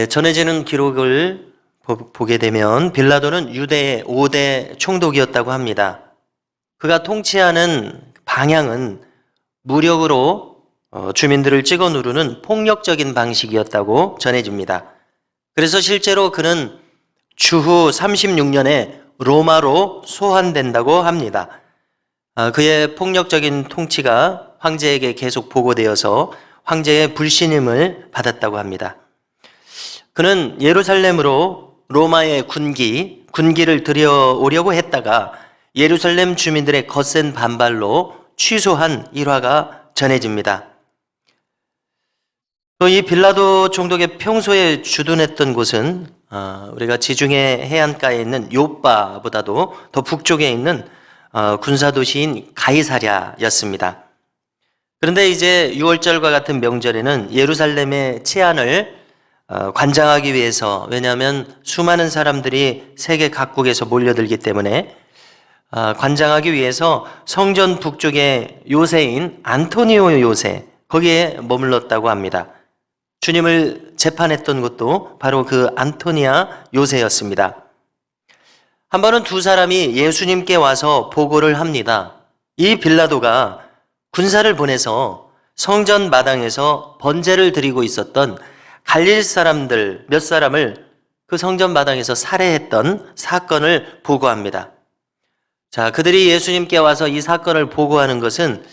전해지는 기록을 보게 되면 빌라도는 유대의 5대 총독이었다고 합니다. 그가 통치하는 방향은 무력으로 주민들을 찍어 누르는 폭력적인 방식이었다고 전해집니다. 그래서 실제로 그는 주후 36년에 로마로 소환된다고 합니다. 그의 폭력적인 통치가 황제에게 계속 보고되어서 황제의 불신임을 받았다고 합니다. 그는 예루살렘으로 로마의 군기를 들여오려고 했다가 예루살렘 주민들의 거센 반발로 취소한 일화가 전해집니다. 또 이 빌라도 총독의 평소에 주둔했던 곳은 우리가 지중해 해안가에 있는 요빠보다도 더 북쪽에 있는 군사도시인 가이사랴였습니다. 그런데 이제 6월절과 같은 명절에는 예루살렘의 치안을 관장하기 위해서, 왜냐하면 수많은 사람들이 세계 각국에서 몰려들기 때문에 관장하기 위해서 성전 북쪽의 요새인 안토니오 요새, 거기에 머물렀다고 합니다. 주님을 재판했던 곳도 바로 그 안토니아 요새였습니다. 한 번은 두 사람이 예수님께 와서 보고를 합니다. 이 빌라도가 군사를 보내서 성전 마당에서 번제를 드리고 있었던 갈릴 사람들 몇 사람을 그 성전 마당에서 살해했던 사건을 보고합니다. 자, 그들이 예수님께 와서 이 사건을 보고하는 것은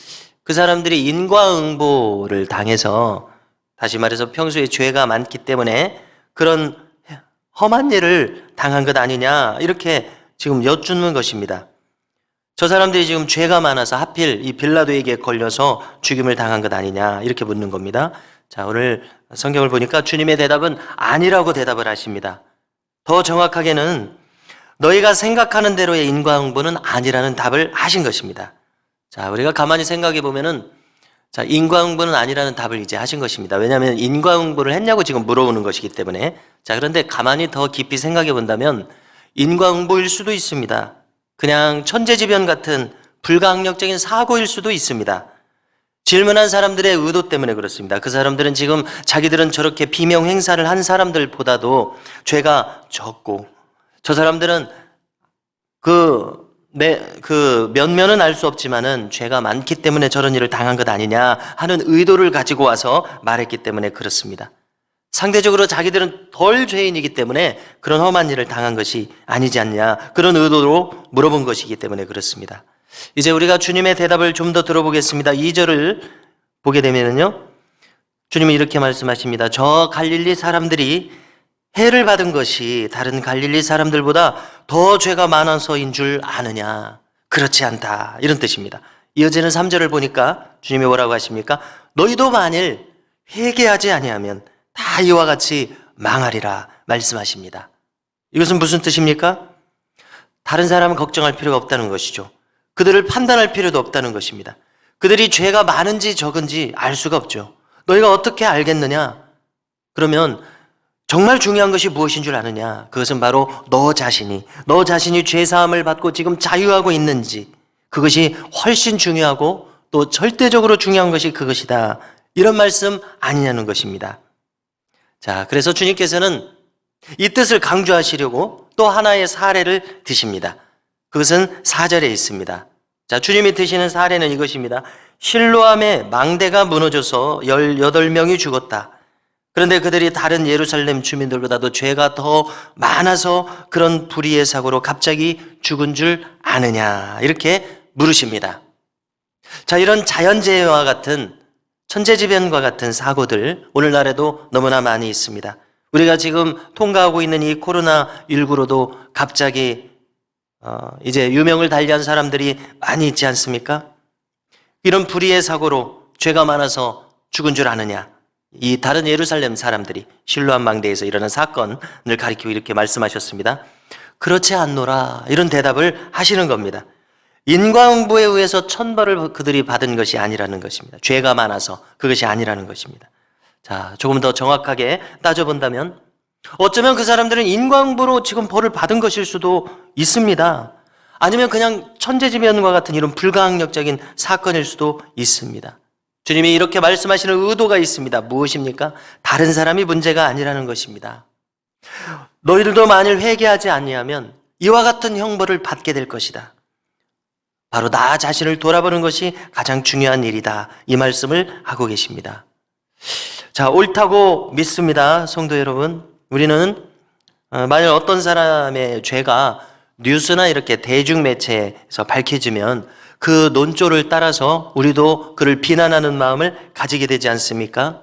그 사람들이 인과응보를 당해서, 다시 말해서 평소에 죄가 많기 때문에 그런 험한 일을 당한 것 아니냐, 이렇게 지금 여쭙는 것입니다. 저 사람들이 지금 죄가 많아서 하필 이 빌라도에게 걸려서 죽임을 당한 것 아니냐, 이렇게 묻는 겁니다. 자, 오늘 성경을 보니까 주님의 대답은 아니라고 대답을 하십니다. 더 정확하게는 너희가 생각하는 대로의 인과응보는 아니라는 답을 하신 것입니다. 자, 우리가 가만히 생각해 보면은, 자, 인과응보는 아니라는 답을 이제 하신 것입니다. 왜냐하면 인과응보를 했냐고 지금 물어보는 것이기 때문에. 자, 그런데 가만히 더 깊이 생각해 본다면 인과응보일 수도 있습니다. 그냥 천재지변 같은 불가항력적인 사고일 수도 있습니다. 질문한 사람들의 의도 때문에 그렇습니다. 그 사람들은 지금 자기들은 저렇게 비명 행사를 한 사람들보다도 죄가 적고, 저 사람들은 그 면면은 알 수 없지만은 죄가 많기 때문에 저런 일을 당한 것 아니냐 하는 의도를 가지고 와서 말했기 때문에 그렇습니다. 상대적으로 자기들은 덜 죄인이기 때문에 그런 험한 일을 당한 것이 아니지 않냐, 그런 의도로 물어본 것이기 때문에 그렇습니다. 이제 우리가 주님의 대답을 좀 더 들어보겠습니다. 2절을 보게 되면요, 주님이 이렇게 말씀하십니다. 저 갈릴리 사람들이 해를 받은 것이 다른 갈릴리 사람들보다 더 죄가 많아서인 줄 아느냐? 그렇지 않다, 이런 뜻입니다. 이어지는 3절을 보니까 주님이 뭐라고 하십니까? 너희도 만일 회개하지 아니하면 다 이와 같이 망하리라 말씀하십니다. 이것은 무슨 뜻입니까? 다른 사람은 걱정할 필요가 없다는 것이죠. 그들을 판단할 필요도 없다는 것입니다. 그들이 죄가 많은지 적은지 알 수가 없죠. 너희가 어떻게 알겠느냐? 그러면 정말 중요한 것이 무엇인 줄 아느냐? 그것은 바로 너 자신이 죄사함을 받고 지금 자유하고 있는지, 그것이 훨씬 중요하고 또 절대적으로 중요한 것이 그것이다, 이런 말씀 아니냐는 것입니다. 자, 그래서 주님께서는 이 뜻을 강조하시려고 또 하나의 사례를 드십니다. 그것은 4절에 있습니다. 자, 주님이 드시는 사례는 이것입니다. 실로암의 망대가 무너져서 18명이 죽었다. 그런데 그들이 다른 예루살렘 주민들보다도 죄가 더 많아서 그런 불의의 사고로 갑자기 죽은 줄 아느냐, 이렇게 물으십니다. 자, 이런 자연재해와 같은 천재지변과 같은 사고들 오늘날에도 너무나 많이 있습니다. 우리가 지금 통과하고 있는 이 코로나19로도 갑자기 이제 유명을 달리한 사람들이 많이 있지 않습니까? 이런 불의의 사고로 죄가 많아서 죽은 줄 아느냐? 이 다른 예루살렘 사람들이 실로암 망대에서 일어난 사건을 가리키고 이렇게 말씀하셨습니다. 그렇지 않노라, 이런 대답을 하시는 겁니다. 인과응보에 의해서 천벌을 그들이 받은 것이 아니라는 것입니다. 죄가 많아서 그것이 아니라는 것입니다. 자, 조금 더 정확하게 따져본다면 어쩌면 그 사람들은 인과응보로 지금 벌을 받은 것일 수도 있습니다. 아니면 그냥 천재지변과 같은 이런 불가항력적인 사건일 수도 있습니다. 주님이 이렇게 말씀하시는 의도가 있습니다. 무엇입니까? 다른 사람이 문제가 아니라는 것입니다. 너희들도 만일 회개하지 아니하면 이와 같은 형벌을 받게 될 것이다. 바로 나 자신을 돌아보는 것이 가장 중요한 일이다. 이 말씀을 하고 계십니다. 자, 옳다고 믿습니다. 성도 여러분. 우리는 만일 어떤 사람의 죄가 뉴스나 이렇게 대중매체에서 밝혀지면 그 논조를 따라서 우리도 그를 비난하는 마음을 가지게 되지 않습니까?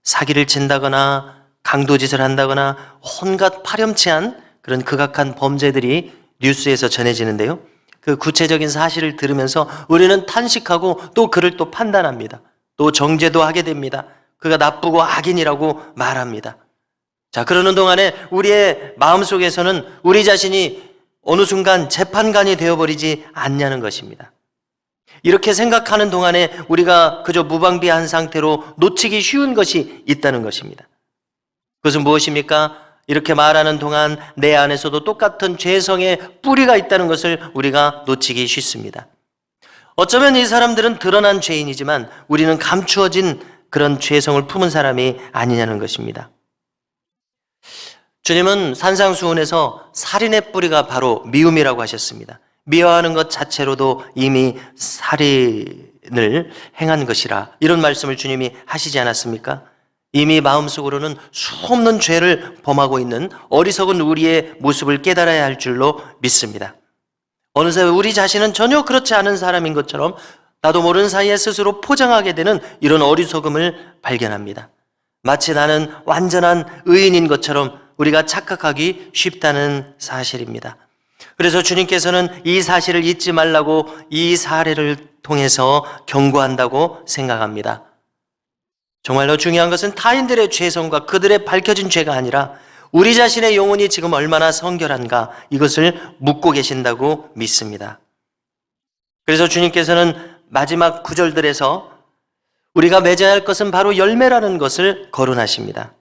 사기를 친다거나 강도짓을 한다거나 온갖 파렴치한 그런 극악한 범죄들이 뉴스에서 전해지는데요. 그 구체적인 사실을 들으면서 우리는 탄식하고 또 그를 또 판단합니다. 또 정죄도 하게 됩니다. 그가 나쁘고 악인이라고 말합니다. 자, 그러는 동안에 우리의 마음속에서는 우리 자신이 어느 순간 재판관이 되어버리지 않냐는 것입니다. 이렇게 생각하는 동안에 우리가 그저 무방비한 상태로 놓치기 쉬운 것이 있다는 것입니다. 그것은 무엇입니까? 이렇게 말하는 동안 내 안에서도 똑같은 죄성의 뿌리가 있다는 것을 우리가 놓치기 쉽습니다. 어쩌면 이 사람들은 드러난 죄인이지만 우리는 감추어진 그런 죄성을 품은 사람이 아니냐는 것입니다. 주님은 산상수훈에서 살인의 뿌리가 바로 미움이라고 하셨습니다. 미워하는 것 자체로도 이미 살인을 행한 것이라, 이런 말씀을 주님이 하시지 않았습니까? 이미 마음속으로는 수없는 죄를 범하고 있는 어리석은 우리의 모습을 깨달아야 할 줄로 믿습니다. 어느새 우리 자신은 전혀 그렇지 않은 사람인 것처럼 나도 모르는 사이에 스스로 포장하게 되는 이런 어리석음을 발견합니다. 마치 나는 완전한 의인인 것처럼 우리가 착각하기 쉽다는 사실입니다. 그래서 주님께서는 이 사실을 잊지 말라고 이 사례를 통해서 경고한다고 생각합니다. 정말로 중요한 것은 타인들의 죄성과 그들의 밝혀진 죄가 아니라 우리 자신의 영혼이 지금 얼마나 성결한가, 이것을 묻고 계신다고 믿습니다. 그래서 주님께서는 마지막 구절들에서 우리가 맺어야 할 것은 바로 열매라는 것을 거론하십니다.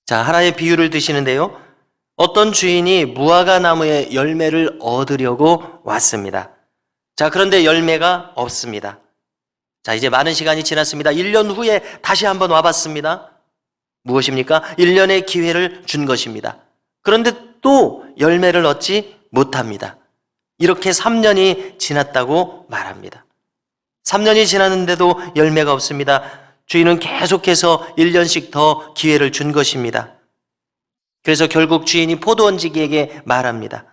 자, 하나의 비유를 드시는데요. 어떤 주인이 무화과 나무의 열매를 얻으려고 왔습니다. 자, 그런데 열매가 없습니다. 자, 이제 많은 시간이 지났습니다. 1년 후에 다시 한번 와봤습니다. 무엇입니까? 1년의 기회를 준 것입니다. 그런데 또 열매를 얻지 못합니다. 이렇게 3년이 지났다고 말합니다. 3년이 지났는데도 열매가 없습니다. 주인은 계속해서 1년씩 더 기회를 준 것입니다. 그래서 결국 주인이 포도원지기에게 말합니다.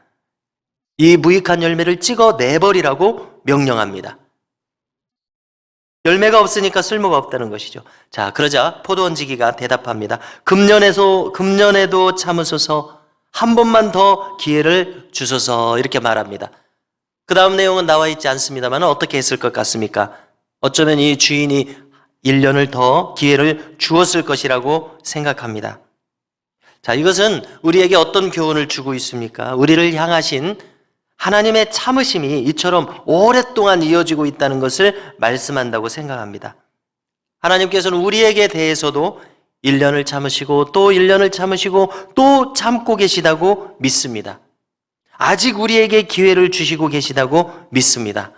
이 무익한 열매를 찍어 내버리라고 명령합니다. 열매가 없으니까 쓸모가 없다는 것이죠. 자, 그러자 포도원지기가 대답합니다. 금년에도 참으소서, 한 번만 더 기회를 주소서, 이렇게 말합니다. 그 다음 내용은 나와 있지 않습니다만 어떻게 했을 것 같습니까? 어쩌면 이 주인이 1년을 더 기회를 주었을 것이라고 생각합니다. 자, 이것은 우리에게 어떤 교훈을 주고 있습니까? 우리를 향하신 하나님의 참으심이 이처럼 오랫동안 이어지고 있다는 것을 말씀한다고 생각합니다. 하나님께서는 우리에게 대해서도 1년을 참으시고 또 1년을 참으시고 또 참고 계시다고 믿습니다. 아직 우리에게 기회를 주시고 계시다고 믿습니다.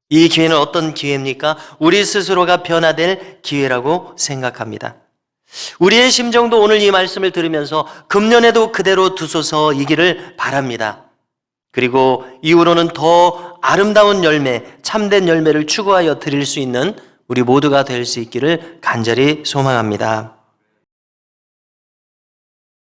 이 기회는 어떤 기회입니까? 우리 스스로가 변화될 기회라고 생각합니다. 우리의 심정도 오늘 이 말씀을 들으면서 금년에도 그대로 두소서이기를 바랍니다. 그리고 이후로는 더 아름다운 열매, 참된 열매를 추구하여 드릴 수 있는 우리 모두가 될 수 있기를 간절히 소망합니다.